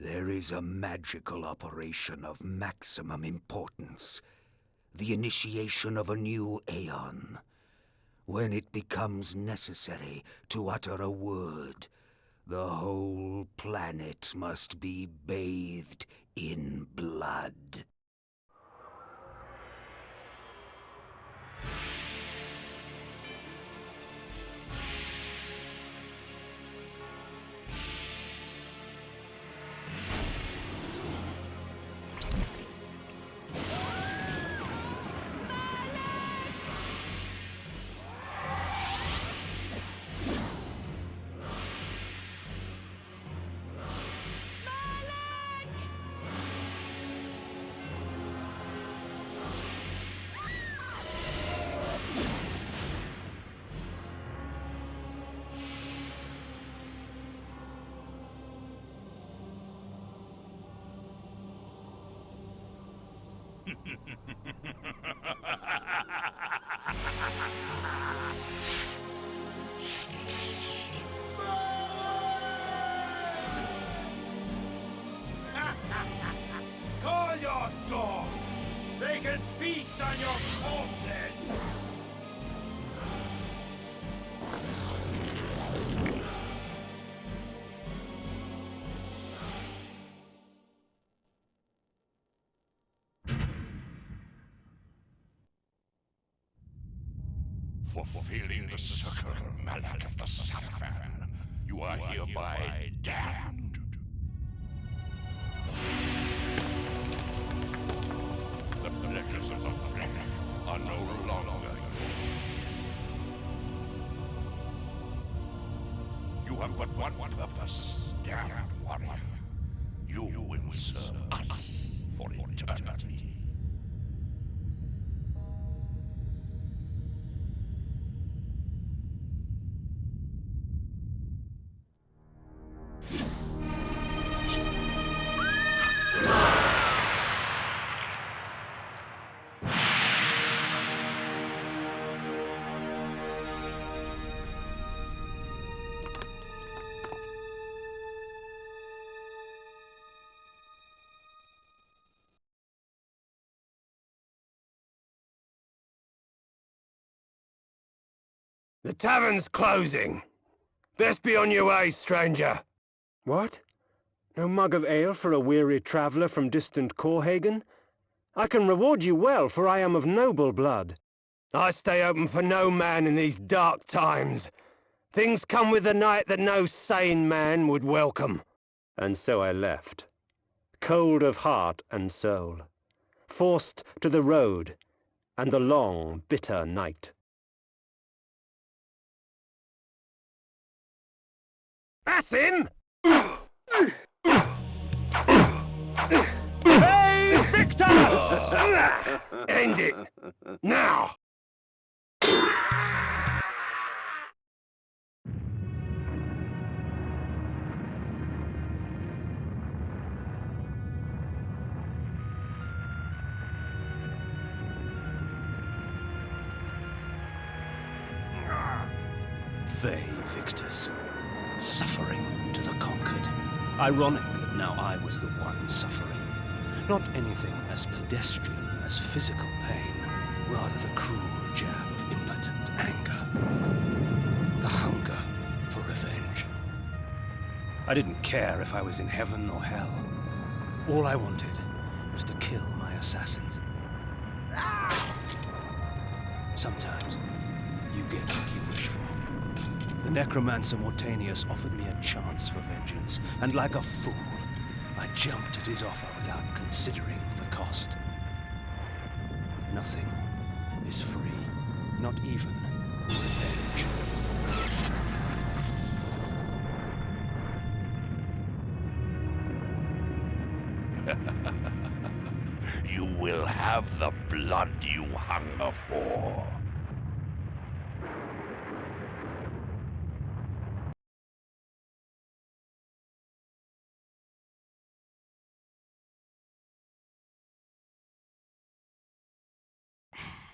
There is a magical operation of maximum importance. The initiation of a new aeon. When it becomes necessary to utter a word, the whole planet must be bathed in blood. Call your dogs! They can feast on your corpses! Fulfilling the circle, Malak of the Sarafan, you are hereby damned. The pleasures of the flesh are no longer yours. You have but one purpose, damned warrior. You will serve us for eternity. The tavern's closing. Best be on your way, stranger. What? No mug of ale for a weary traveller from distant Corhagen? I can reward you well, for I am of noble blood. I stay open for no man in these dark times. Things come with the night that no sane man would welcome. And so I left, cold of heart and soul, forced to the road and the long, bitter night. That's him! Hey, Victor! End it! Now! They, victors. Suffering to the conquered. Ironic that now I was the one suffering. Not anything as pedestrian as physical pain, rather the cruel jab of impotent anger. The hunger for revenge. I didn't care if I was in heaven or hell. All I wanted was to kill my assassins. Sometimes you get what you wish for. The necromancer Mortanius offered me a chance for vengeance, and like a fool, I jumped at his offer without considering the cost. Nothing is free, not even revenge. You will have the blood you hunger for.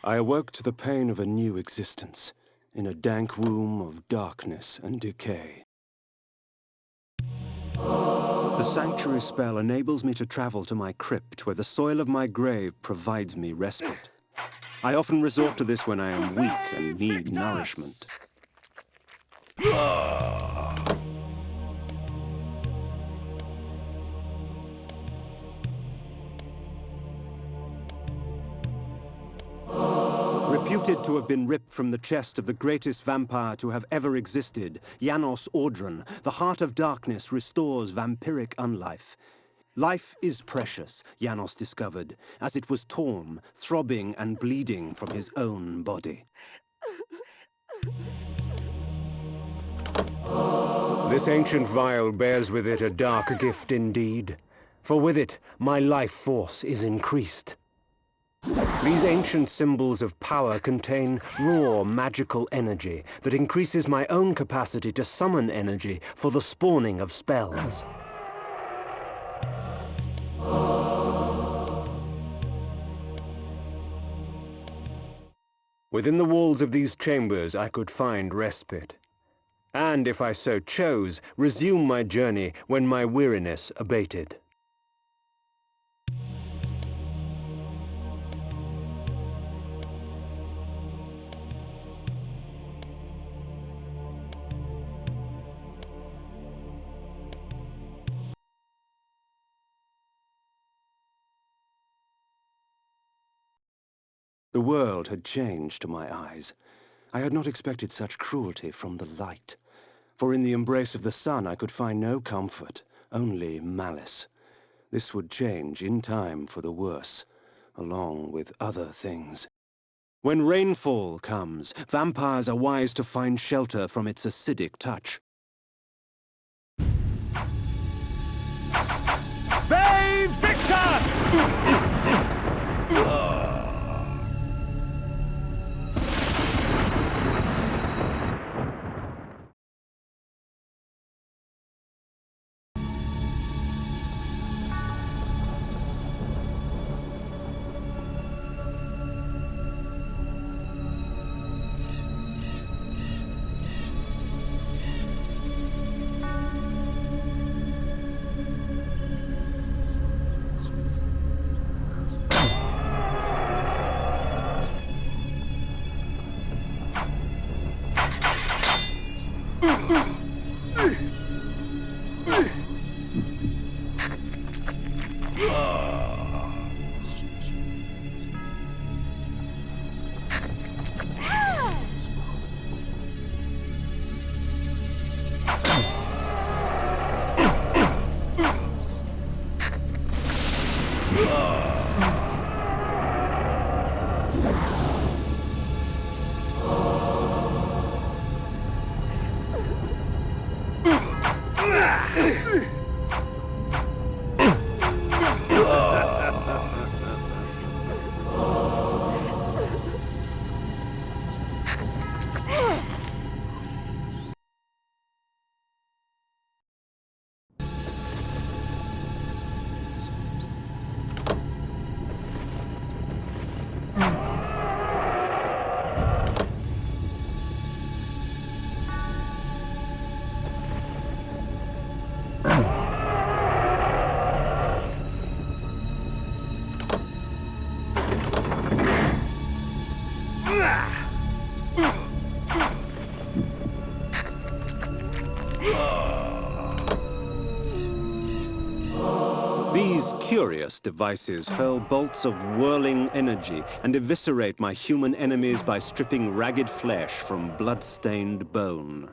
I awoke to the pain of a new existence, in a dank womb of darkness and decay. The sanctuary spell enables me to travel to my crypt, where the soil of my grave provides me respite. I often resort to this when I am weak and need nourishment. Reputed to have been ripped from the chest of the greatest vampire to have ever existed, Janos Audron, the Heart of Darkness restores vampiric unlife. Life is precious, Janos discovered, as it was torn, throbbing and bleeding from his own body. This ancient vial bears with it a dark gift indeed, for with it my life force is increased. These ancient symbols of power contain raw magical energy that increases my own capacity to summon energy for the spawning of spells. Within the walls of these chambers I could find respite, and if I so chose, resume my journey when my weariness abated. The world had changed to my eyes. I had not expected such cruelty from the light, for in the embrace of the sun I could find no comfort, only malice. This would change in time for the worse, along with other things. When rainfall comes, vampires are wise to find shelter from its acidic touch. Bay Victor! These curious devices hurl bolts of whirling energy and eviscerate my human enemies by stripping ragged flesh from blood-stained bone.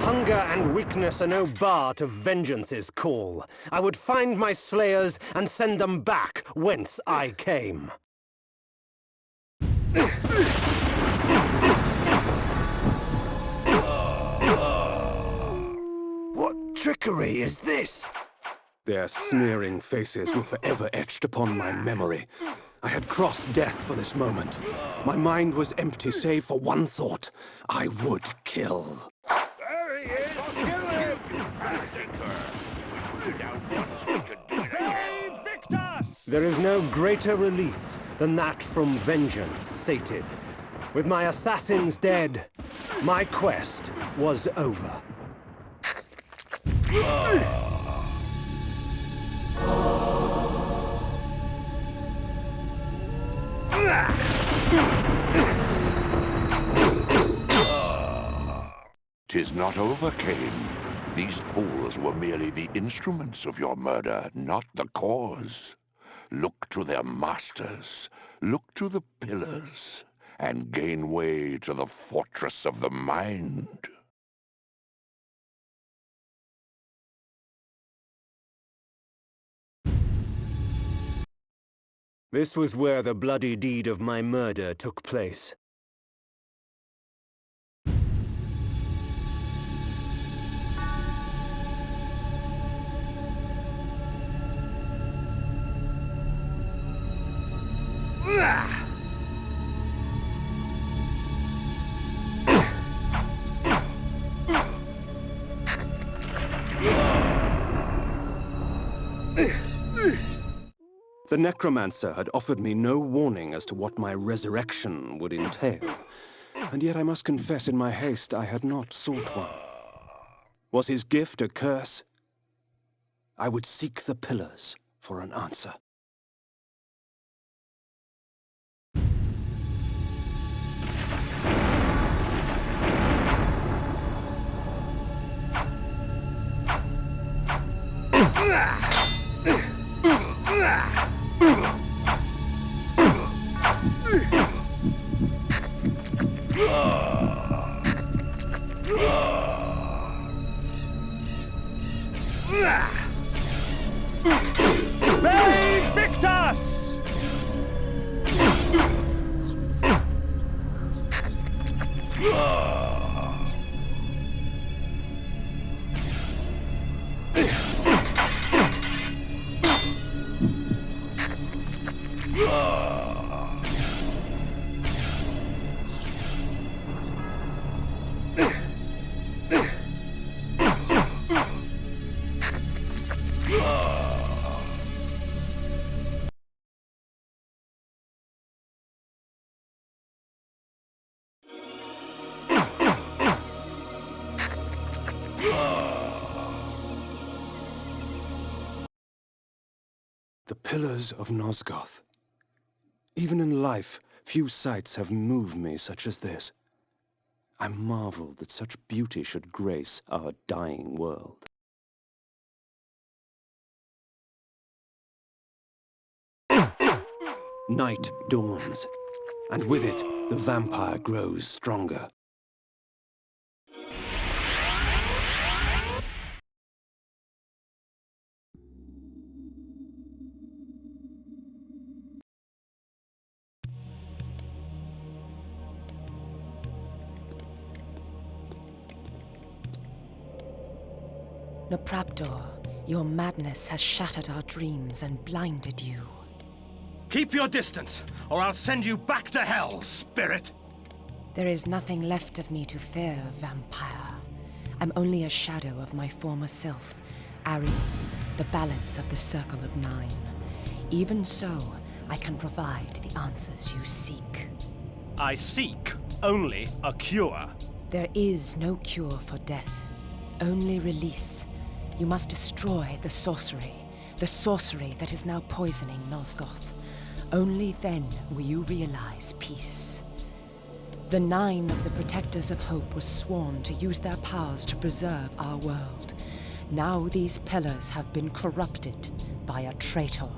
Hunger and weakness are no bar to vengeance's call. I would find my slayers and send them back whence I came. What trickery is this? Their sneering faces were forever etched upon my memory. I had crossed death for this moment. My mind was empty save for one thought. I would kill. There he is! Kill him! Hey, Victor! There is no greater release than that from vengeance sated. With my assassins dead, my quest was over. "'Tis not over, Cain. These fools were merely the instruments of your murder, not the cause. Look to their masters, look to the pillars, and gain way to the fortress of the mind." This was where the bloody deed of my murder took place. The necromancer had offered me no warning as to what my resurrection would entail, and yet I must confess in my haste I had not sought one. Was his gift a curse? I would seek the pillars for an answer. Victor! The pillars of Nosgoth. Even in life, few sights have moved me such as this. I marvel that such beauty should grace our dying world. Night dawns, and with it, the vampire grows stronger. Napraptor, your madness has shattered our dreams and blinded you. Keep your distance, or I'll send you back to hell, spirit! There is nothing left of me to fear, vampire. I'm only a shadow of my former self, Ari, the balance of the Circle of Nine. Even so, I can provide the answers you seek. I seek only a cure. There is no cure for death, only release. You must destroy the sorcery that is now poisoning Nosgoth. Only then will you realize peace. The Nine of the Protectors of Hope were sworn to use their powers to preserve our world. Now these pillars have been corrupted by a traitor.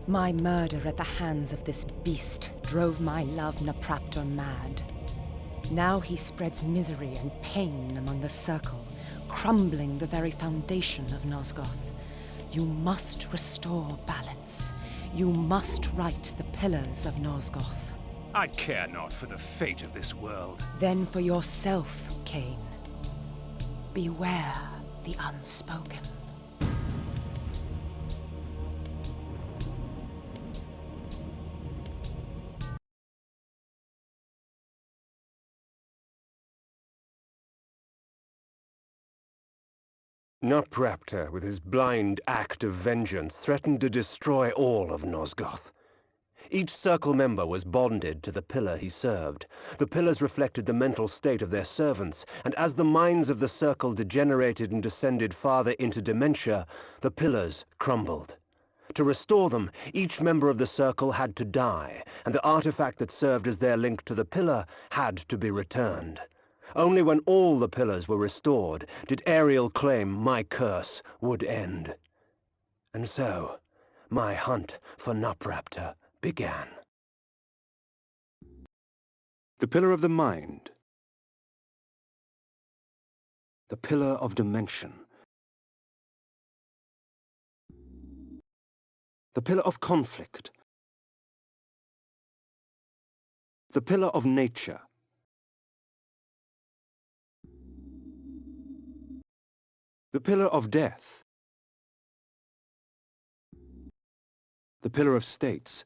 My murder at the hands of this beast drove my love Napraptor mad. Now he spreads misery and pain among the Circle, crumbling the very foundation of Nosgoth. You must restore balance. You must right the pillars of Nosgoth. I care not for the fate of this world. Then for yourself, Kain. Beware the unspoken. Nupraptor, with his blind act of vengeance, threatened to destroy all of Nosgoth. Each Circle member was bonded to the pillar he served. The pillars reflected the mental state of their servants, and as the minds of the Circle degenerated and descended farther into dementia, the pillars crumbled. To restore them, each member of the Circle had to die, and the artifact that served as their link to the pillar had to be returned. Only when all the pillars were restored did Ariel claim my curse would end. And so, my hunt for Nupraptor began. The pillar of the mind. The pillar of dimension. The pillar of conflict. The pillar of nature. The pillar of death. The pillar of states.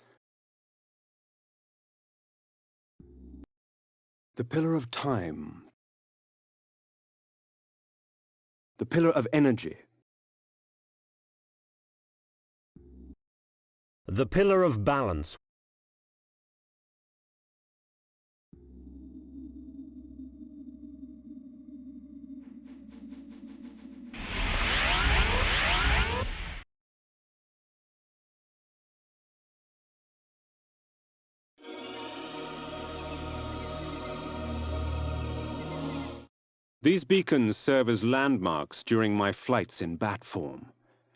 The pillar of time. The pillar of energy. The pillar of balance. These beacons serve as landmarks during my flights in bat form.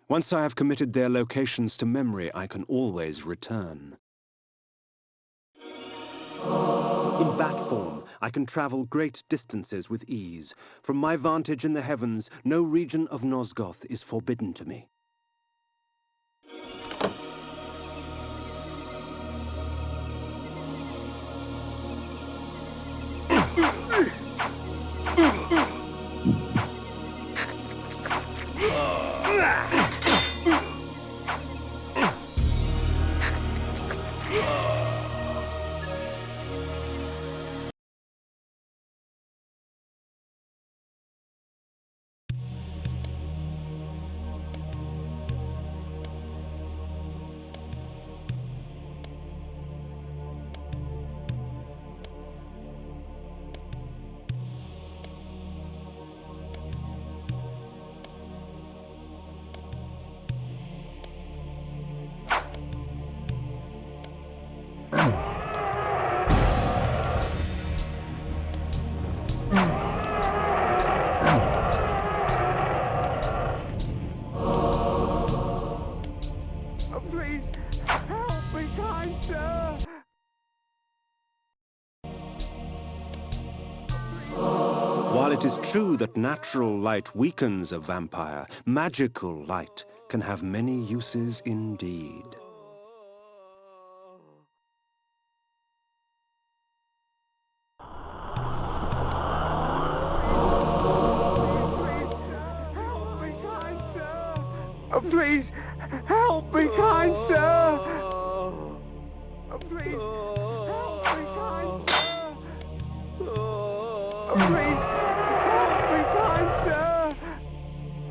Once I have committed their locations to memory, I can always return. In bat form, I can travel great distances with ease. From my vantage in the heavens, no region of Nosgoth is forbidden to me. Please, help me, kind sir! While it is true that natural light weakens a vampire, magical light can have many uses indeed. Please, help me, kind sir! Please, help me, kind sir!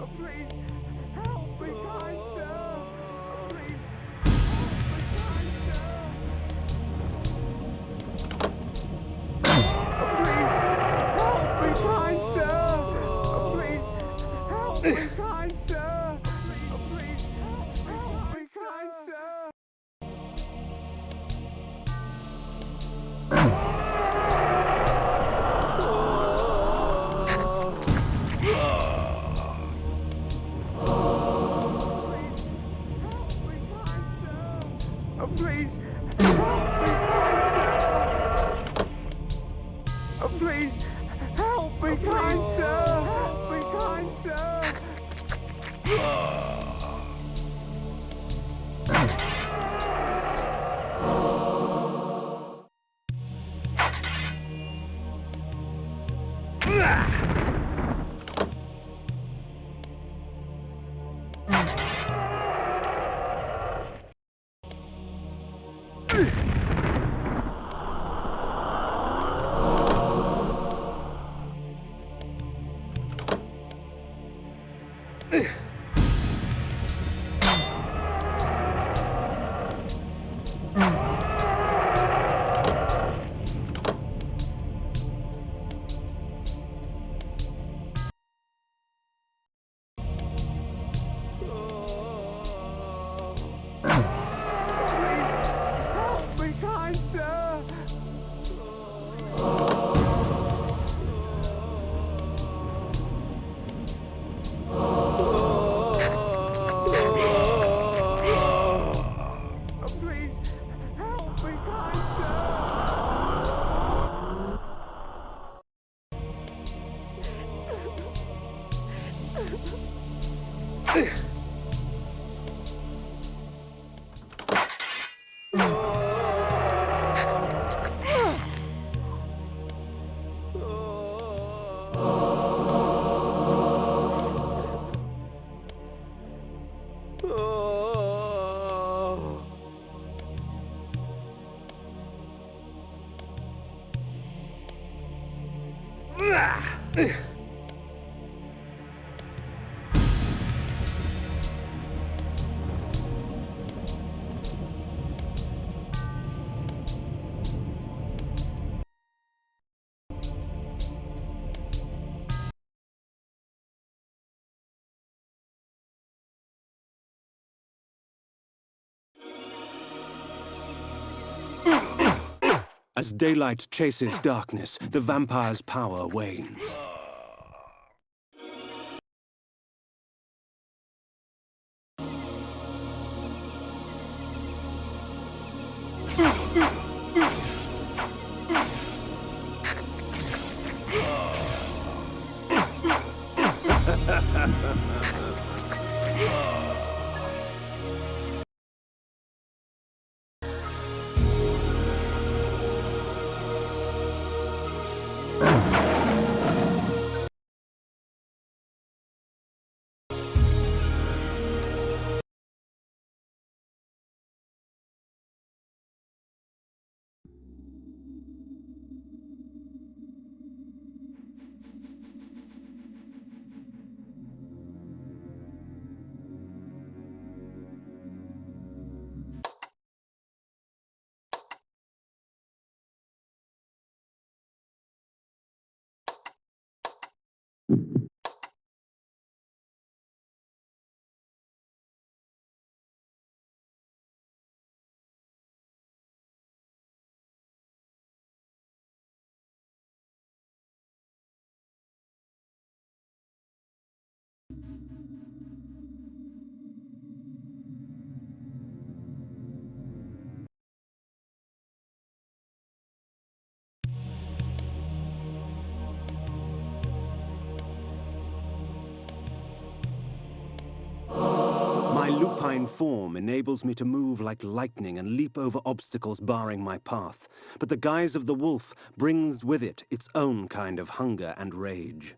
Please, help me, kind sir! Please, help me, kind sir! Please, help me, kind sir! Please, help me, kind sir! Please, help me, kind sir! Help me, kind sir! Help me, kind sir! Please, help me, kind sir! As daylight chases darkness, the vampire's power wanes. My lupine form enables me to move like lightning and leap over obstacles barring my path, but the guise of the wolf brings with it its own kind of hunger and rage.